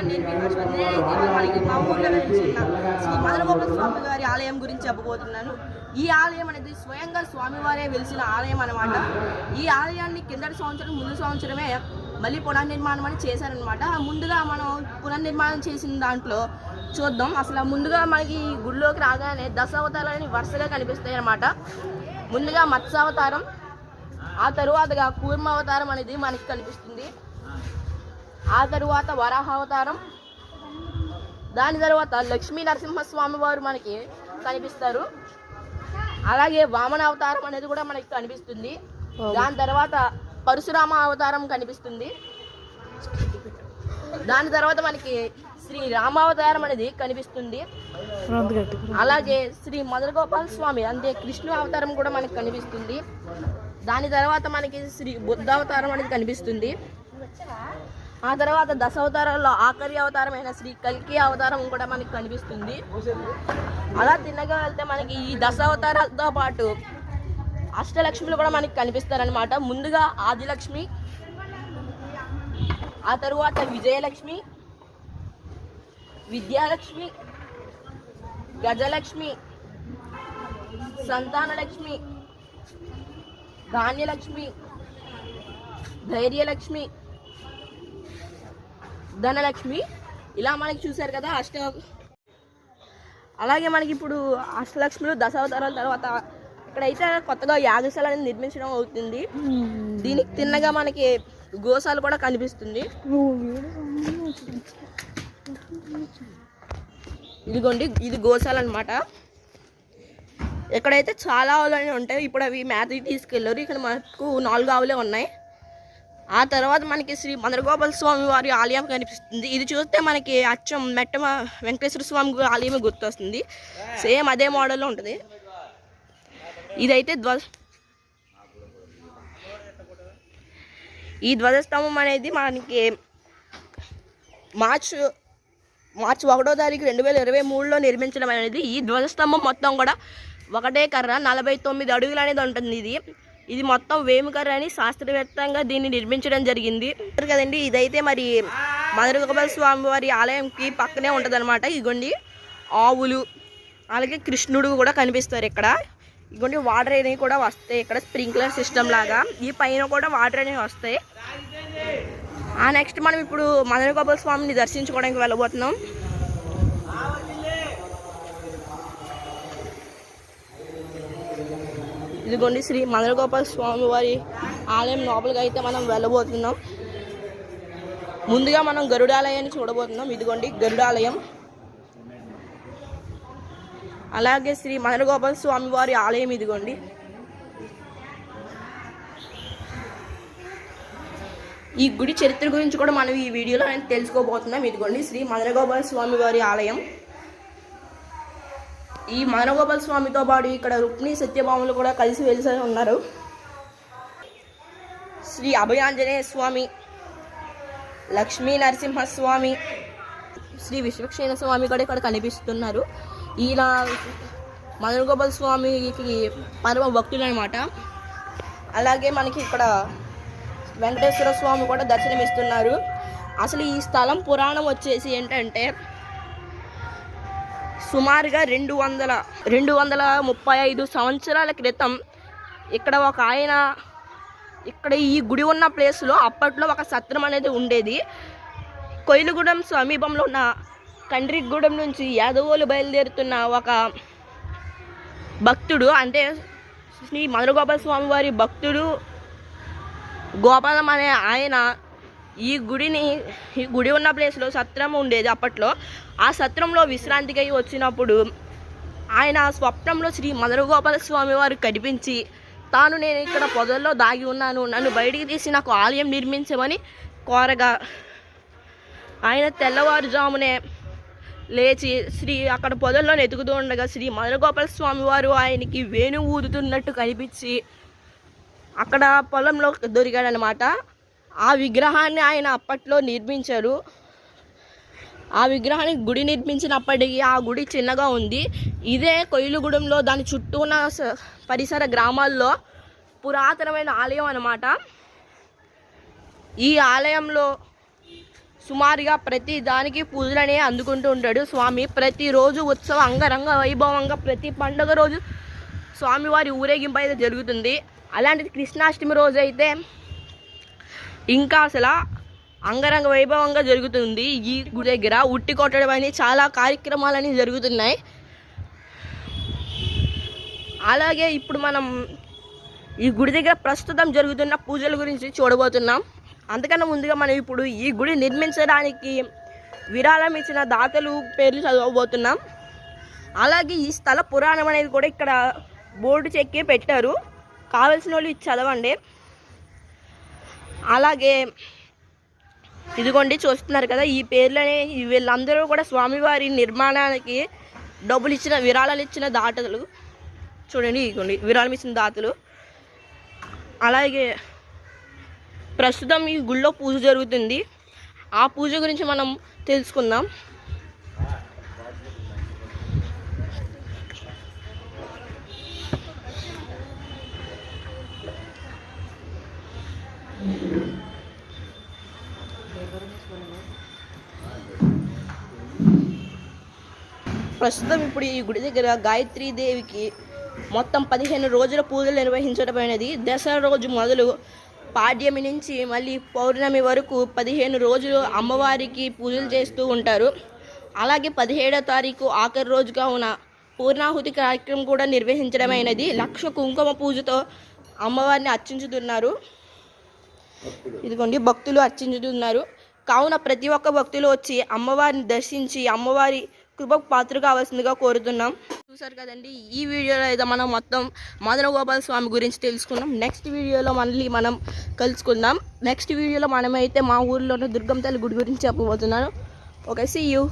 నేను మనకి మా ఊర్లో వెలిసిన శ్రీ మదనగోపాల స్వామి వారి ఆలయం గురించి చెప్పబోతున్నాను. ఈ ఆలయం అనేది స్వయంగా స్వామివారే వెలిసిన ఆలయం అనమాట. ఈ ఆలయాన్ని కిందటి సంవత్సరం ముందు సంవత్సరమే మళ్ళీ పునర్నిర్మాణం అని చేశారనమాట. ముందుగా మనం పునర్నిర్మాణం చేసిన దాంట్లో చూద్దాం. అసలు ముందుగా మనకి గుడిలోకి రాగానే దశావతారాలని వరుసగా కనిపిస్తాయి అన్నమాట. ముందుగా మత్స్యావతారం, ఆ తరువాతగా కూర్మావతారం అనేది మనకి కనిపిస్తుంది. ఆ తరువాత వరాహావతారం, దాని తర్వాత లక్ష్మీ నరసింహస్వామి వారు మనకి కనిపిస్తారు. అలాగే వామన అవతారం అనేది కూడా మనకి కనిపిస్తుంది. దాని తర్వాత పరశురామ అవతారం కనిపిస్తుంది. దాని తర్వాత మనకి శ్రీ రామావతారం అనేది కనిపిస్తుంది. అలాగే శ్రీ మదనగోపాల స్వామి అంటే కృష్ణ అవతారం కూడా మనకి కనిపిస్తుంది. దాని తర్వాత మనకి శ్రీ బుద్ధావతారం అనేది కనిపిస్తుంది. ఆ తర్వాత దశావతారాల్లో ఆఖరి అవతారమైన శ్రీ కల్కి అవతారం కూడా మనకి కనిపిస్తుంది. అలా తిన్నగా వెళ్తే మనకి ఈ దశావతారాలతో పాటు అష్టలక్ష్మిలు కూడా మనకి కనిపిస్తారనమాట. ముందుగా ఆదిలక్ష్మి, ఆ తరువాత విజయలక్ష్మి, విద్యాలక్ష్మి, గజలక్ష్మి, సంతానలక్ష్మి, ధాన్యలక్ష్మి, ధైర్యలక్ష్మి, ధనలక్ష్మి, ఇలా మనకి చూశారు కదా అలాగే మనకి ఇప్పుడు అష్టలక్ష్మిలు దశావతారాల తర్వాత ఇక్కడైతే కొత్తగా యాగశాల అనేది నిర్మించడం అవుతుంది. దీనికి తిన్నగా మనకి గోశాల కూడా కనిపిస్తుంది. ఇదిగోండి, ఇది గోశాల అనమాట. ఇక్కడైతే చాలా ఆవులు అనేవి ఉంటాయి. ఇప్పుడు అవి మేతకి తీసుకెళ్ళారు. ఇక్కడ మనకు 4 ఆవులే ఉన్నాయి. ఆ తర్వాత మనకి శ్రీ మదనగోపాల స్వామి వారి ఆలయం కనిపిస్తుంది. ఇది చూస్తే మనకి అచ్చం మెట్ట వెంకటేశ్వర స్వామి ఆలయమే గుర్తొస్తుంది. సేమ్ అదే మోడల్లో ఉంటుంది. ఇదైతే ఈ ధ్వజస్తంభం అనేది మనకి మార్చి 1వ తారీఖు 2023లో నిర్మించడం అనేది. ఈ ధ్వజస్తంభం మొత్తం కూడా ఒకటే కర్ర 49 అడుగులు అనేది ఉంటుంది. ఇది మొత్తం వేముకర్ర అని శాస్త్రవేత్తంగా దీన్ని నిర్మించడం జరిగింది కదండి. ఇదైతే మరి మదనగోపాల స్వామి వారి ఆలయంకి పక్కనే ఉంటుంది అనమాట. ఇదిగోండి ఆవులు, అలాగే కృష్ణుడు కూడా కనిపిస్తారు ఇక్కడ. ఇదిగోండి వాటర్ అనేవి కూడా వస్తాయి ఇక్కడ, స్ప్రింక్లర్ సిస్టమ్ లాగా. ఈ పైన కూడా వాటర్ అనేవి వస్తాయి. నెక్స్ట్ మనం ఇప్పుడు మదనగోపాల స్వామిని దర్శించుకోవడానికి వెళ్ళబోతున్నాం. ఇదిగోండి శ్రీ మదనగోపాల స్వామి వారి ఆలయం లోపలికి అయితే మనం వెళ్ళబోతున్నాం. ముందుగా మనం గరుడాలయాన్ని చూడబోతున్నాం. ఇదిగోండి గరుడాలయం. అలాగే శ్రీ మదనగోపాల స్వామి వారి ఆలయం ఇదిగోండి. ఈ గుడి చరిత్ర గురించి కూడా మనం ఈ వీడియోలో తెలుసుకోబోతున్నాం. ఇదిగోండి శ్రీ మదనగోపాల స్వామి వారి ఆలయం. ఈ మదనగోపాల స్వామితో పాటు ఇక్కడ రుక్మిణి సత్యభామలు కూడా కలిసి వెలిసి ఉన్నారు. శ్రీ అభయాంజనేయ స్వామి, లక్ష్మీ నరసింహస్వామి, శ్రీ విశ్వక్షేణ స్వామి కూడా ఇక్కడ కనిపిస్తున్నారు. ఈయన మదనగోపాల స్వామికి పరమ భక్తులు అనమాట. అలాగే మనకి ఇక్కడ వెంకటేశ్వర స్వామి కూడా దర్శనమిస్తున్నారు. అసలు ఈ స్థలం పురాణం వచ్చేసి ఏంటంటే సుమారుగా 235 సంవత్సరాల క్రితం ఇక్కడ ఒక ఆయన ఇక్కడ ఈ గుడి ఉన్న ప్లేస్లో అప్పట్లో ఒక సత్రం అనేది ఉండేది. కొయిలుగూడెం సమీపంలో ఉన్న కండ్రిగూడెం నుంచి యాదవులు బయలుదేరుతున్న ఒక భక్తుడు, అంటే శ్రీ మదనగోపాల స్వామి వారి భక్తుడు గోపాలం అనే ఆయన ఈ గుడి ఉన్న ప్లేస్లో సత్రం ఉండేది అప్పట్లో. ఆ సత్రంలో విశ్రాంతికై వచ్చినప్పుడు ఆయన స్వప్నంలో శ్రీ మదనగోపాల స్వామి వారు కనిపించి, నేను ఇక్కడ పొదల్లో దాగి ఉన్నాను, నన్ను బయటికి తీసి నాకు ఆలయం నిర్మించమని కోరగా ఆయన తెల్లవారుజామునే లేచి అక్కడ పొదల్లో ఎతుకుతూ ఉండగా శ్రీ మదనగోపాల స్వామి వారు ఆయనకి వేణువు ఊదుతున్నట్టు కనిపించి అక్కడ పొలంలో దొరికాడనమాట. ఆ విగ్రహాన్ని ఆయన అప్పట్లో నిర్మించారు. ఆ విగ్రహానికి గుడి నిర్మించినప్పటికీ ఆ గుడి చిన్నగా ఉంది. ఇదే కొయిలుగూడెంలో దాని చుట్టూ ఉన్న పరిసర గ్రామాల్లో పురాతనమైన ఆలయం అన్నమాట. ఈ ఆలయంలో సుమారుగా ప్రతి దానికి పూజలనే అందుకుంటూ ఉంటాడు స్వామి. ప్రతిరోజు ఉత్సవం అంగరంగ వైభవంగా ప్రతి పండుగ రోజు స్వామివారి ఊరేగింపు అయితే జరుగుతుంది. అలాంటిది కృష్ణాష్టమి రోజు అయితే ఇంకా అసలు అంగరంగ వైభవంగా జరుగుతుంది. ఈ గుడి దగ్గర ఉట్టి కొట్టడం అని చాలా కార్యక్రమాలని జరుగుతున్నాయి. అలాగే ఇప్పుడు మనం ఈ గుడి దగ్గర ప్రస్తుతం జరుగుతున్న పూజల గురించి చూడబోతున్నాం. అంతకన్నా ముందుగా మనం ఇప్పుడు ఈ గుడి నిర్మించడానికి విరాళం ఇచ్చిన దాతలు పేర్లు చదవబోతున్నాం. అలాగే ఈ స్థల పురాణం అనేది కూడా ఇక్కడ బోర్డు చెక్కి పెట్టారు, కావాల్సిన వాళ్ళు ఇది చదవండి. అలాగే ఇదిగోండి చూస్తున్నారు కదా, ఈ పేర్లనే వీళ్ళందరూ కూడా స్వామివారి నిర్మాణానికి డబ్బులు ఇచ్చిన విరాళాలు ఇచ్చిన దాతలు. చూడండి ఇదిగోండి విరాళం ఇచ్చిన దాతలు. అలాగే ప్రస్తుతం ఈ గుళ్ళో పూజ జరుగుతుంది. ఆ పూజ గురించి మనం తెలుసుకుందాం. ప్రస్తుతం ఇప్పుడు ఈ గుడి దగ్గర గాయత్రీదేవికి మొత్తం 15 రోజుల పూజలు నిర్వహించడమైనది. దసరా రోజు మొదలు పాడ్యమి నుంచి మళ్ళీ పౌర్ణమి వరకు 15 రోజులు అమ్మవారికి పూజలు చేస్తూ ఉంటారు. అలాగే 17వ తారీఖు ఆఖరి రోజుగా ఉన్న పూర్ణాహుతి కార్యక్రమం కూడా నిర్వహించడమైనది. 1,00,000 కుంకుమ పూజతో అమ్మవారిని అర్చించుతున్నారు. ఇదిగోండి భక్తులు అర్చించుతున్నారు. కావున ప్రతి ఒక్క భక్తులు వచ్చి అమ్మవారిని దర్శించి అమ్మవారి కృపకు పాత్ర కావాల్సిందిగా కోరుతున్నాం. చూసారు కదండి, ఈ వీడియోలో అయితే మనం మొత్తం మదన గోపాల స్వామి గురించి తెలుసుకున్నాం. నెక్స్ట్ వీడియోలో మళ్ళీ మనం కలుసుకుందాం. నెక్స్ట్ వీడియోలో మనమైతే మా ఊర్లో ఉన్న దుర్గమ్మ తల్లి గుడి గురించి చెప్పబోతున్నాను. Okay, see you.